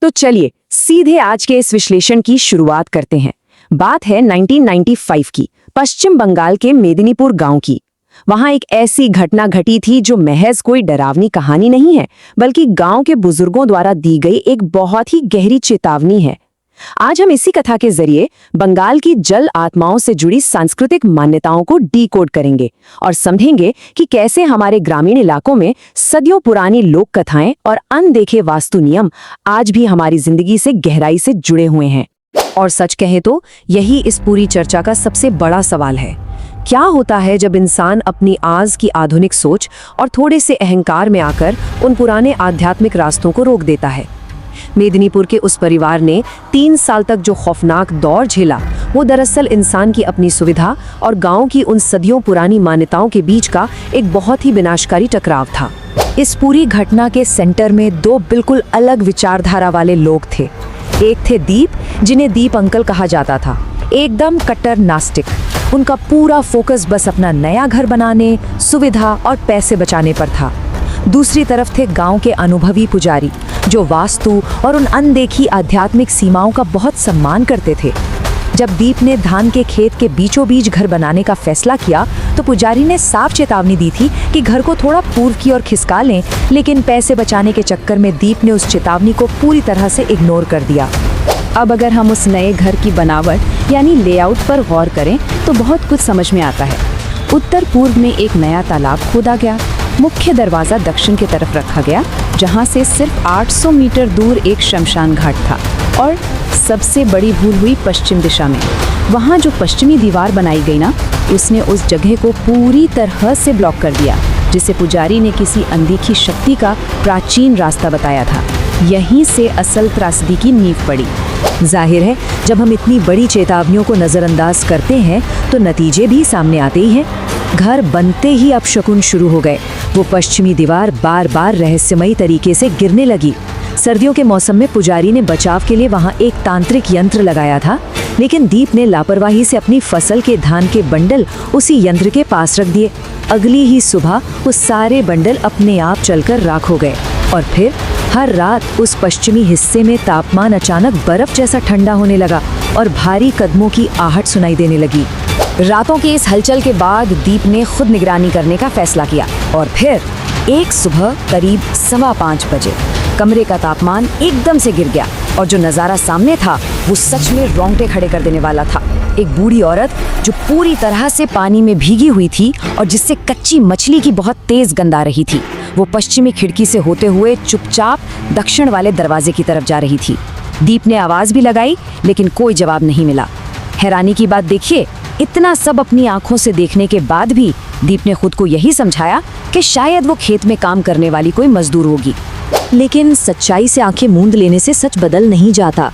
तो चलिए सीधे आज के इस विश्लेषण की शुरुआत करते हैं। बात है 1995 की, पश्चिम बंगाल के मेदिनीपुर गांव की। वहां एक ऐसी घटना घटी थी जो महज कोई डरावनी कहानी नहीं है, बल्कि गांव के बुजुर्गों द्वारा दी गई एक बहुत ही गहरी चेतावनी है। आज हम इसी कथा के जरिए बंगाल की जल आत्माओं से जुड़ी सांस्कृतिक मान्यताओं को डीकोड करेंगे और समझेंगे कि कैसे हमारे ग्रामीण इलाकों में सदियों पुरानी लोक कथाएं और अनदेखे वास्तु नियम आज भी हमारी जिंदगी से गहराई से जुड़े हुए हैं। और सच कहे तो यही इस पूरी चर्चा का सबसे बड़ा सवाल है। क्या होता है जब इंसान अपनी आज की आधुनिक सोच और थोड़े से अहंकार में आकर उन पुराने आध्यात्मिक रास्तों को रोक देता है। मेदिनीपुर के उस परिवार ने 3 साल तक जो खौफनाक दौर झेला, वो दरअसल इंसान की अपनी सुविधा और गांव की उन सदियों पुरानी मान्यताओं के बीच का एक बहुत ही विनाशकारी टकराव था। इस पूरी घटना के सेंटर में 2 बिल्कुल अलग विचारधारा वाले लोग थे। एक थे दीप, जिन्हें दीप अंकल कहा जाता था, एकदम कट्टर नास्तिक। उनका पूरा फोकस बस अपना नया घर बनाने, सुविधा और पैसे बचाने पर था। दूसरी तरफ थे गांव के अनुभवी पुजारी, जो वास्तु और उन अनदेखी आध्यात्मिक सीमाओं का बहुत सम्मान करते थे। जब दीप ने धान के खेत के बीचों बीच घर बनाने का फैसला किया, तो पुजारी ने साफ चेतावनी दी थी कि घर को थोड़ा पूर्व की ओर खिसका लें, लेकिन पैसे बचाने के चक्कर में दीप ने उस चेतावनी को पूरी तरह से इग्नोर कर दिया। अब अगर हम उस नए घर की बनावट यानी लेआउट पर गौर करें तो बहुत कुछ समझ में आता है। उत्तर पूर्व में एक नया तालाब खोदा गया, मुख्य दरवाजा दक्षिण की तरफ रखा गया, जहां से सिर्फ 800 मीटर दूर एक शमशान घाट था। और सबसे बड़ी भूल हुई पश्चिम दिशा में। वहां जो पश्चिमी दीवार बनाई गई ना, उसने उस जगह को पूरी तरह से ब्लॉक कर दिया, जिसे पुजारी ने किसी अनदेखी शक्ति का प्राचीन रास्ता बताया था। यहीं से असल त्रासदी की नींव पड़ी। जाहिर है, जब हम इतनी बड़ी चेतावनियों को नजरअंदाज करते हैं तो नतीजे भी सामने आते ही हैं। घर बनते ही अपशकुन शुरू हो गए। वो पश्चिमी दीवार बार बार रहस्यमयी तरीके से गिरने लगी। सर्दियों के मौसम में पुजारी ने बचाव के लिए वहां एक तांत्रिक यंत्र लगाया था, लेकिन दीप ने लापरवाही से अपनी फसल के धान के बंडल उसी यंत्र के पास रख दिए। अगली ही सुबह वो सारे बंडल अपने आप जलकर राख हो गए। और फिर हर रात उस पश्चिमी हिस्से में तापमान अचानक बर्फ जैसा ठंडा होने लगा और भारी कदमों की आहट सुनाई देने लगी। रातों के इस हलचल के बाद दीप ने खुद निगरानी करने का फैसला किया और फिर एक सुबह करीब 5:15 बजे कमरे का तापमान एकदम से गिर गया और जो नज़ारा सामने था वो सच में रोंगटे खड़े कर देने वाला था। एक बूढ़ी औरत जो पूरी तरह से पानी में भीगी हुई थी और जिससे कच्ची मछली की बहुत तेज गंध आ रही थी, वो पश्चिमी खिड़की से होते हुए चुपचाप दक्षिण वाले दरवाजे की तरफ जा रही थी। दीप ने आवाज भी लगाई, लेकिन कोई जवाब नहीं मिला। हैरानी की बात देखिए, इतना सब अपनी आंखों से देखने के बाद भी दीप ने खुद को यही समझाया कि शायद वो खेत में काम करने वाली कोई मजदूर होगी। लेकिन सच्चाई से आंखें मूंद लेने से सच बदल नहीं जाता।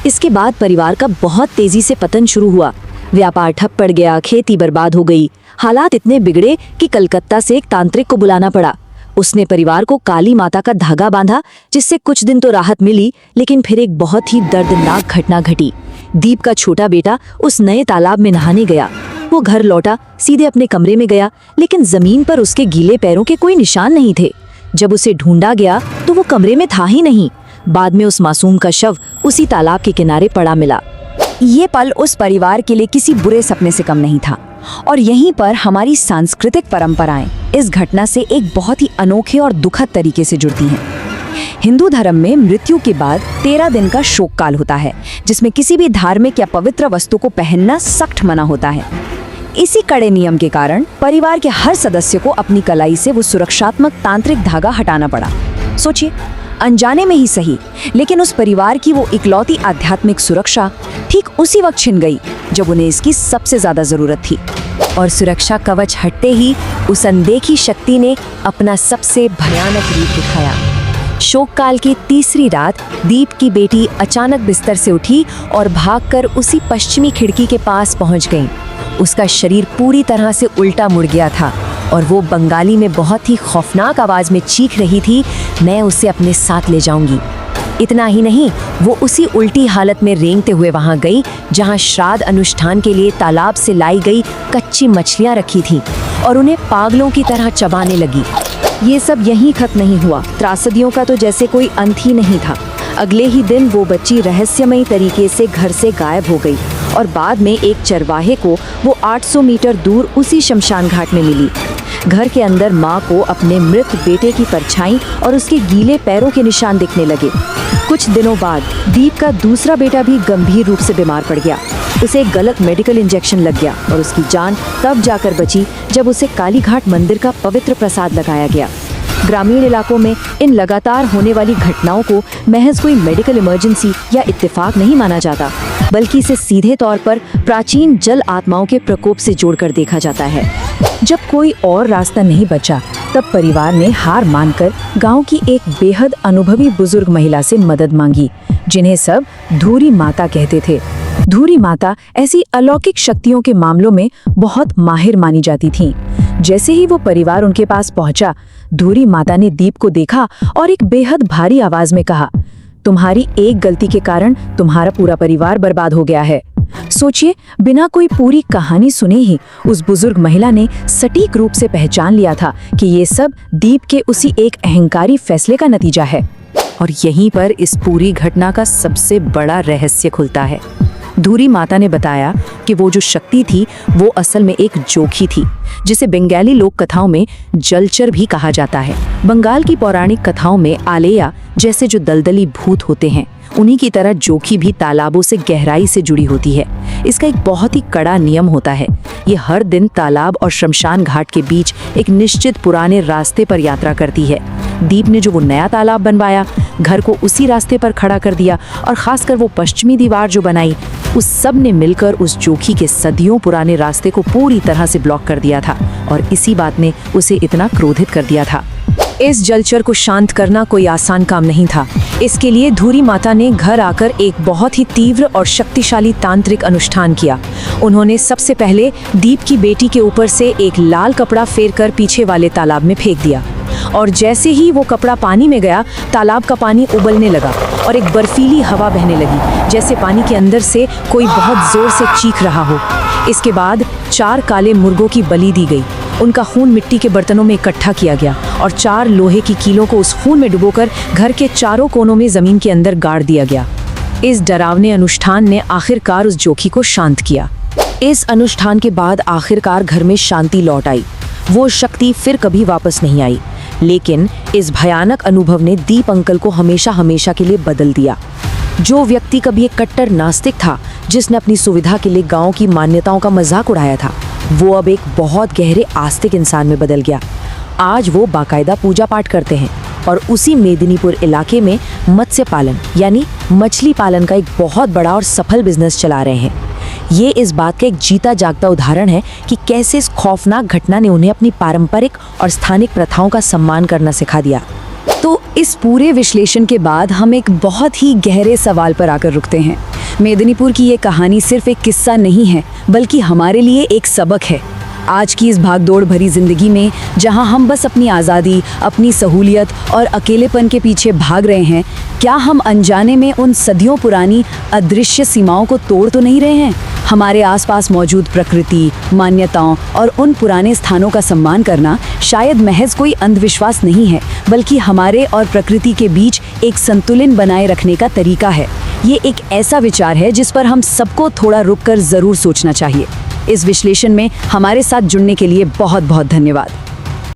इसके बाद परिवार का बहुत तेजी से पतन शुरू हुआ। व्यापार ठप पड़ गया, खेती बर्बाद हो गई। हालात इतने बिगड़े कि कलकत्ता से एक तांत्रिक को बुलाना पड़ा। उसने परिवार को काली माता का धागा बांधा, जिससे कुछ दिन तो राहत मिली, लेकिन फिर एक बहुत ही दर्दनाक घटना घटी। दीप का छोटा बेटा उस नए तालाब में नहाने गया। वो घर लौटा, सीधे अपने कमरे में गया, लेकिन जमीन पर उसके गीले पैरों के कोई निशान नहीं थे। जब उसे ढूंढा गया तो वो कमरे में था ही नहीं। बाद में उस मासूम का शव उसी तालाब के किनारे पड़ा मिला। ये पल उस परिवार के लिए किसी बुरे सपने से कम नहीं था। और यहीं पर हमारी सांस्कृतिक परंपराएं इस घटना से एक बहुत ही अनोखे और दुखद तरीके से जुड़ती हैं। हिंदू धर्म में मृत्यु के बाद 13 दिन का शोक काल होता है, जिसमें किसी भी धार्मिक या पवित्र वस्तु को पहनना सख्त मना होता है। इसी कड़े नियम के कारण परिवार के हर सदस्य को अपनी कलाई से वो सुरक्षात्मक तांत्रिक धागा हटाना पड़ा। सोचिए, अनजाने में ही सही, लेकिन उस परिवार की वो इकलौती आध्यात्मिक सुरक्षा ठीक उसी वक्त छिन गई जब उन्हें इसकी सबसे ज्यादा जरूरत थी। और सुरक्षा कवच हटते ही उस अनदेखी शक्ति ने अपना सबसे भयानक रूप दिखाया। शोक काल की तीसरी रात दीप की बेटी अचानक बिस्तर से उठी और भागकर उसी पश्चिमी खिड़की के पास पहुंच गई। उसका शरीर पूरी तरह से उल्टा मुड़ गया था और वो बंगाली में बहुत ही खौफनाक आवाज में चीख रही थी, मैं उसे अपने साथ ले जाऊंगी। इतना ही नहीं, वो उसी उल्टी हालत में रेंगते हुए वहां गई जहां श्राद्ध अनुष्ठान के लिए तालाब से लाई गई कच्ची मछलियां रखी थी और उन्हें पागलों की तरह चबाने लगी। ये सब यहीं खत्म नहीं हुआ। त्रासदियों का तो जैसे कोई अंत ही नहीं था। अगले ही दिन वो बच्ची रहस्यमयी तरीके से घर से गायब हो गई और बाद में एक चरवाहे को वो 800 मीटर दूर उसी शमशान घाट में मिली। घर के अंदर माँ को अपने मृत बेटे की परछाई और उसके गीले पैरों के निशान दिखने लगे। कुछ दिनों बाद दीप का दूसरा बेटा भी गंभीर रूप से बीमार पड़ गया। उसे एक गलत मेडिकल इंजेक्शन लग गया और उसकी जान तब जाकर बची जब उसे कालीघाट मंदिर का पवित्र प्रसाद लगाया गया। ग्रामीण इलाकों में इन लगातार होने वाली घटनाओं को महज कोई मेडिकल इमरजेंसी या इत्तेफाक नहीं माना जाता, बल्कि इसे सीधे तौर पर प्राचीन जल आत्माओं के प्रकोप से जोड़कर देखा जाता है। जब कोई और रास्ता नहीं बचा, तब परिवार ने हार मानकर गांव की एक बेहद अनुभवी बुजुर्ग महिला से मदद मांगी, जिन्हें सब धूरी माता कहते थे। धूरी माता ऐसी अलौकिक शक्तियों के मामलों में बहुत माहिर मानी जाती थीं। जैसे ही वो परिवार उनके पास पहुंचा, धूरी माता ने दीप को देखा और एक बेहद भारी आवाज में कहा, तुम्हारी एक गलती के कारण तुम्हारा पूरा परिवार बर्बाद हो गया है। सोचिए, बिना कोई पूरी कहानी सुने ही उस बुजुर्ग महिला ने सटीक रूप से पहचान लिया था कि ये सब दीप के उसी एक अहंकारी फैसले का नतीजा है। और यहीं पर इस पूरी घटना का सबसे बड़ा रहस्य खुलता है। धूरी माता ने बताया कि वो जो शक्ति थी वो असल में एक जोखी थी, जिसे बंगाली लोक कथाओं में जलचर भी कहा जाता है। बंगाल की पौराणिक कथाओं में आलेया जैसे जो दलदली भूत होते हैं, उन्हीं की तरह जोखी भी तालाबों से गहराई से जुड़ी होती है। इसका एक बहुत ही कड़ा नियम होता है। ये हर दिन तालाब और शमशान घाट के बीच एक निश्चित पुराने रास्ते पर यात्रा करती है। दीप ने जो वो नया तालाब बनवाया, घर को उसी रास्ते पर खड़ा कर दिया और खासकर वो पश्चिमी दीवार जो बनाई, उस सब ने मिलकर उस जोखी के सदियों पुराने रास्ते को पूरी तरह से ब्लॉक कर दिया था और इसी बात ने उसे इतना क्रोधित कर दिया था। इस जलचर को शांत करना कोई आसान काम नहीं था। इसके लिए धूरी माता ने घर आकर एक बहुत ही तीव्र और शक्तिशाली तांत्रिक अनुष्ठान किया। उन्होंने सबसे पहले दीप की बेटी के ऊपर से एक लाल कपड़ा फेरकर पीछे वाले तालाब में फेंक दिया और जैसे ही वो कपड़ा पानी में गया, तालाब का पानी उबलने लगा और एक बर्फीली हवा बहने लगी, जैसे पानी के अंदर से कोई बहुत जोर से चीख रहा हो। इसके बाद 4 काले मुर्गों की बलि दी गई। उनका खून मिट्टी के बर्तनों में इकट्ठा किया गया और 4 लोहे की कीलों को उस खून में डुबोकर घर के चारों कोनों में जमीन के अंदर गाड़ दिया गया। इस डरावने अनुष्ठान ने आखिरकार उस जोखी को शांत किया। इस अनुष्ठान के बाद आखिरकार घर में शांति लौट आई। वो शक्ति फिर कभी वापस नहीं आई, लेकिन इस भयानक अनुभव ने दीप अंकल को हमेशा हमेशा के लिए बदल दिया। जो व्यक्ति कभी एक कट्टर नास्तिक था, जिसने अपनी सुविधा के लिए गांव की मान्यताओं का मजाक उड़ाया था, वो अब एक बहुत गहरे आस्तिक इंसान में बदल गया। आज वो बाकायदा पूजा पाठ करते हैं और उसी मेदिनीपुर इलाके में मत्स्य पालन यानी मछली पालन का एक बहुत बड़ा और सफल बिजनेस चला रहे हैं। ये इस बात का एक जीता जागता उदाहरण है कि कैसे इस खौफनाक घटना ने उन्हें अपनी पारंपरिक और स्थानिक प्रथाओं का सम्मान करना सिखा दिया। तो इस पूरे विश्लेषण के बाद हम एक बहुत ही गहरे सवाल पर आकर रुकते हैं। मेदिनीपुर की ये कहानी सिर्फ एक किस्सा नहीं है, बल्कि हमारे लिए एक सबक है। आज की इस भागदौड़ भरी जिंदगी में जहां हम बस अपनी आज़ादी, अपनी सहूलियत और अकेलेपन के पीछे भाग रहे हैं, क्या हम अनजाने में उन सदियों पुरानी अदृश्य सीमाओं को तोड़ तो नहीं रहे हैं? हमारे आसपास मौजूद प्रकृति, मान्यताओं और उन पुराने स्थानों का सम्मान करना शायद महज कोई अंधविश्वास नहीं है, बल्कि हमारे और प्रकृति के बीच एक संतुलन बनाए रखने का तरीका है। ये एक ऐसा विचार है जिस पर हम सबको थोड़ा रुककर जरूर सोचना चाहिए। इस विश्लेषण में हमारे साथ जुड़ने के लिए बहुत बहुत धन्यवाद।